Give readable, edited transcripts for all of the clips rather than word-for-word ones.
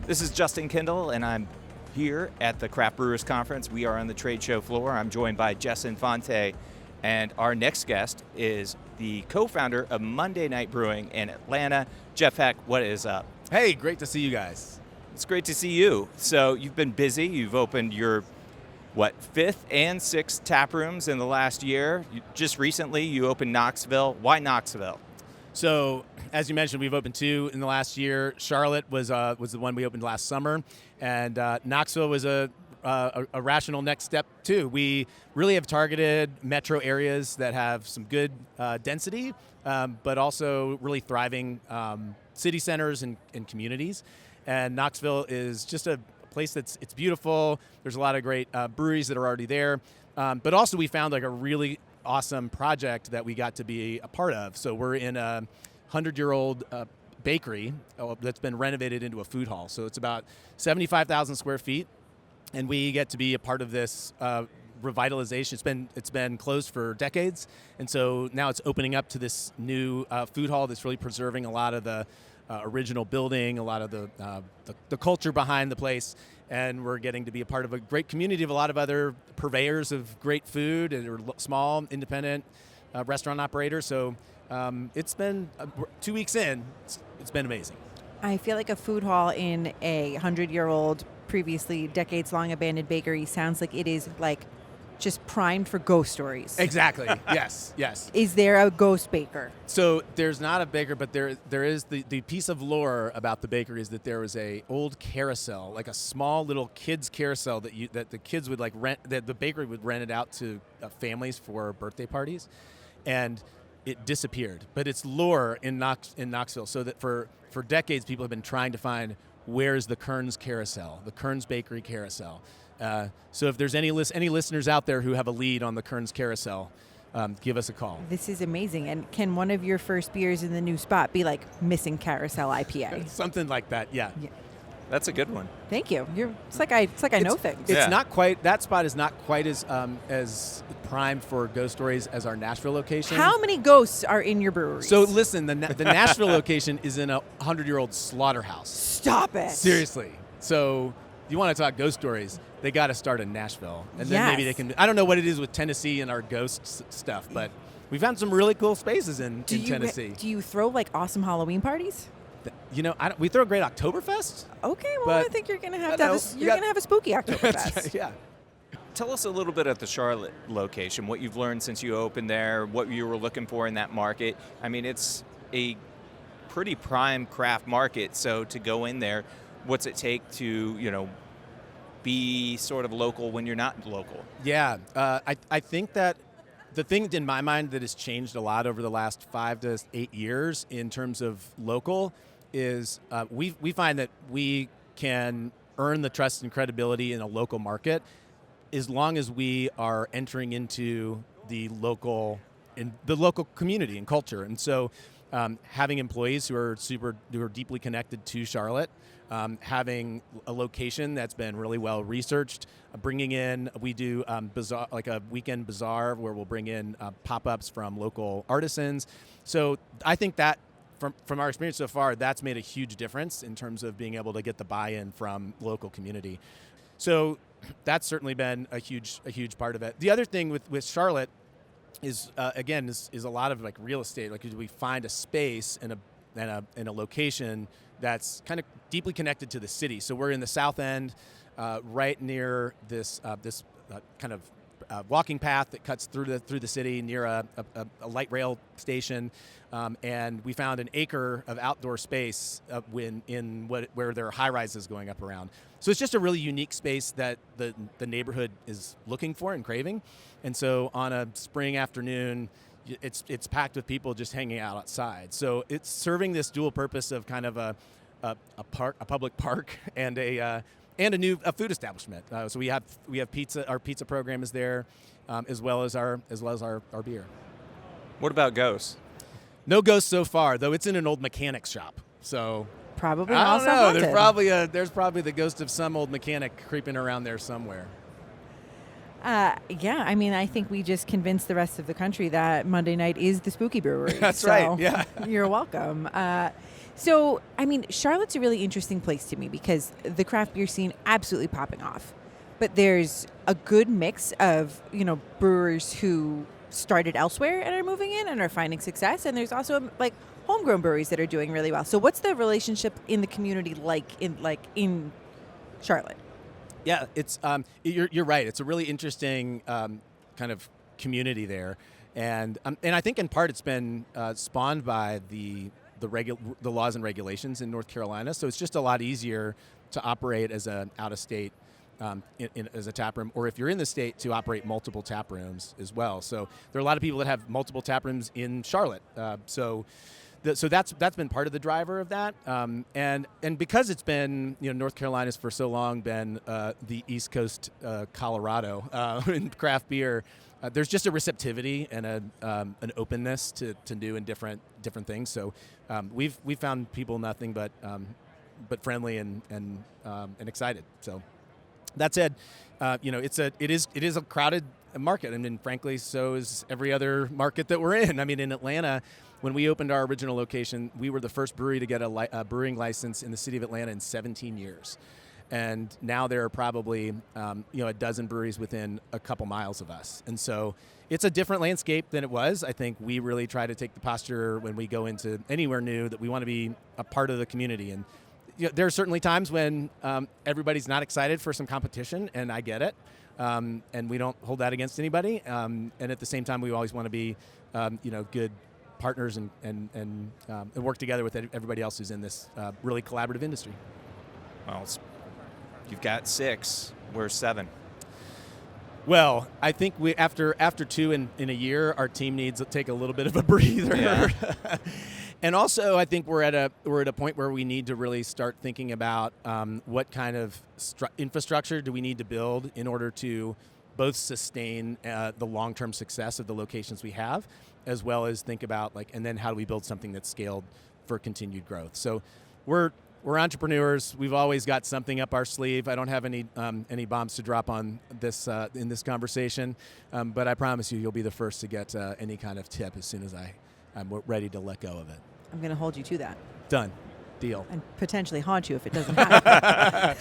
This is Justin Kendall, and I'm here at the Craft Brewers Conference. We are on the trade show floor. I'm joined by Jess Infante, and our next guest is the co-founder of Monday Night Brewing in Atlanta, Jeff Heck. What is up? Hey, great to see you guys. It's great to see you. So you've been busy. You've opened your, fifth and sixth tap rooms in the last year. Just recently, you opened Knoxville. Why Knoxville? So, as you mentioned, we've opened 2 in the last year. Charlotte was the one we opened last summer, and Knoxville was a rational next step too. We really have targeted metro areas that have some good density, but also really thriving city centers and communities. And Knoxville is just a place it's beautiful. There's a lot of great breweries that are already there, but also we found like a really awesome project that we got to be a part of. So we're in a 100-year-old bakery that's been renovated into a food hall. So it's about 75,000 square feet, and we get to be a part of this revitalization. It's been closed for decades, and so now it's opening up to this new food hall that's really preserving a lot of the original building, a lot of the culture behind the place, and we're getting to be a part of a great community of a lot of other purveyors of great food and small independent restaurant operators. So it's been 2 weeks in. It's been amazing. I feel like a food hall in a 100-year-old, previously decades-long abandoned bakery sounds like it is like just primed for ghost stories. Exactly. Yes. Is there a ghost baker? So there's not a baker, but there is the piece of lore about the bakery is that there was a old carousel, like a small little kids carousel that the kids would like rent, that the bakery would rent it out to families for birthday parties, and it disappeared. But it's lore in Knoxville, so that for decades people have been trying to find where's the Kearns carousel, the Kearns Bakery carousel. So if there's any listeners out there who have a lead on the Kearns carousel, give us a call. This is amazing. And can one of your first beers in the new spot be like Missing Carousel IPA? Something like that, yeah. That's a good one. Thank you. It's like I know things. It's not quite, that spot is not quite as primed for ghost stories as our Nashville location. How many ghosts are in your brewery? So listen, the Nashville location is in a 100-year-old slaughterhouse. Stop it. Seriously. So you want to talk ghost stories, they got to start in Nashville. And then maybe they can, I don't know what it is with Tennessee and our ghost stuff, but we found some really cool spaces in Tennessee. Do you throw like awesome Halloween parties? We throw a great Oktoberfest. Okay, well, I think you're going to have a spooky Oktoberfest. Yeah. Tell us a little bit at the Charlotte location, what you've learned since you opened there, what you were looking for in that market. I mean, it's a pretty prime craft market, so to go in there, what's it take to, be sort of local when you're not local? Yeah, I think that the thing in my mind that has changed a lot over the last 5 to 8 years in terms of local is we find that we can earn the trust and credibility in a local market as long as we are entering into the local community and culture. And so having employees who are deeply connected to Charlotte, having a location that's been really well researched, we do bazaar, like a weekend bazaar where we'll bring in pop-ups from local artisans. So I think that from our experience so far, that's made a huge difference in terms of being able to get the buy-in from local community. So that's certainly been a huge part of it. The other thing with Charlotte is is a lot of like real estate. Like we find a space in a location that's kind of deeply connected to the city. So we're in the south end, right near this kind of walking path that cuts through the city near a light rail station, and we found an acre of outdoor space where there are high rises going up around. So it's just a really unique space that the neighborhood is looking for and craving. And so on a spring afternoon, it's packed with people just hanging out outside. So it's serving this dual purpose of kind of a public park, and a food establishment. So we have pizza. Our pizza program is there, as well as our beer. What about ghosts? No ghosts so far, though. It's in an old mechanic's shop. So probably I don't know. haunted. There's probably the ghost of some old mechanic creeping around there somewhere. Yeah, I mean, I think we just convinced the rest of the country that Monday Night is the spooky brewery. That's right, yeah. You're welcome. So, I mean, Charlotte's a really interesting place to me because the craft beer scene absolutely popping off. But there's a good mix of, brewers who started elsewhere and are moving in and are finding success. And there's also like homegrown breweries that are doing really well. So what's the relationship in the community like in Charlotte? Yeah, it's you're right. It's a really interesting kind of community there, and I think in part it's been spawned by the laws and regulations in North Carolina. So it's just a lot easier to operate as an out-of-state as a tap room, or if you're in the state, to operate multiple tap rooms as well. So there are a lot of people that have multiple tap rooms in Charlotte. So that's been part of the driver of that, and because it's been North Carolina's for so long been the East Coast Colorado in craft beer. There's just a receptivity and an openness to new and different things. So we've found people nothing but friendly and excited. So that said, it is a crowded market, and then frankly, so is every other market that we're in. I mean, in Atlanta, when we opened our original location, we were the first brewery to get a brewing license in the city of Atlanta in 17 years. And now there are probably a dozen breweries within a couple miles of us. And so it's a different landscape than it was. I think we really try to take the posture when we go into anywhere new that we want to be a part of the community. And there are certainly times when everybody's not excited for some competition, and I get it. And we don't hold that against anybody. And at the same time, we always want to be good partners and work together with everybody else who's in this really collaborative industry. Well, you've got 6. We're 7. Well, I think we after 2 in a year, our team needs to take a little bit of a breather. Yeah. And also, I think we're at a point where we need to really start thinking about what kind of infrastructure do we need to build in order to both sustain the long-term success of the locations we have, as well as think about and then how do we build something that's scaled for continued growth. So we're entrepreneurs. We've always got something up our sleeve. I don't have any bombs to drop on this in this conversation, but I promise you'll be the first to get any kind of tip as soon as I'm ready to let go of it. I'm going to hold you to that. Done. Deal. And potentially haunt you if it doesn't happen.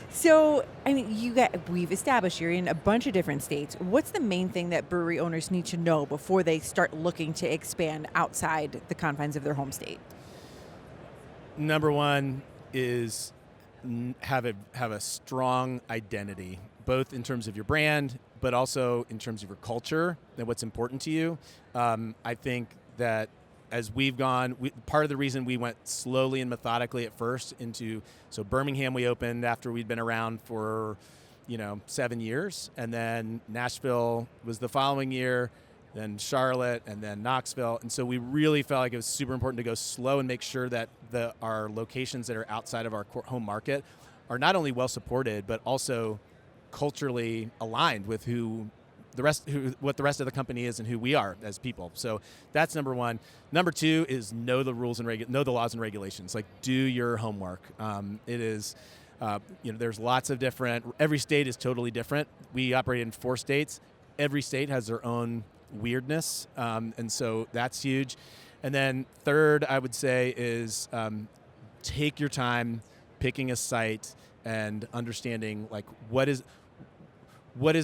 So, I mean, we've established you're in a bunch of different states. What's the main thing that brewery owners need to know before they start looking to expand outside the confines of their home state? Number one is have a strong identity, both in terms of your brand, but also in terms of your culture and what's important to you. I think that as we've gone, part of the reason we went slowly and methodically at first so Birmingham we opened after we'd been around for 7 years, and then Nashville was the following year, then Charlotte, and then Knoxville. And so we really felt like it was super important to go slow and make sure that our locations that are outside of our home market are not only well supported, but also culturally aligned with what the rest of the company is and who we are as people. So that's number one. Number two is know the rules and know the laws and regulations. Do your homework. It is, there's lots of every state is totally different. We operate in 4 states. Every state has their own weirdness, and so that's huge. And then third, I would say, is take your time picking a site and understanding what is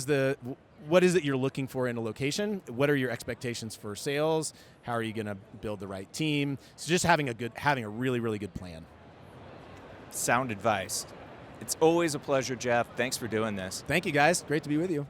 it you're looking for in a location? What are your expectations for sales? How are you going to build the right team? So just having a really, really good plan. Sound advice. It's always a pleasure, Jeff. Thanks for doing this. Thank you, guys. Great to be with you.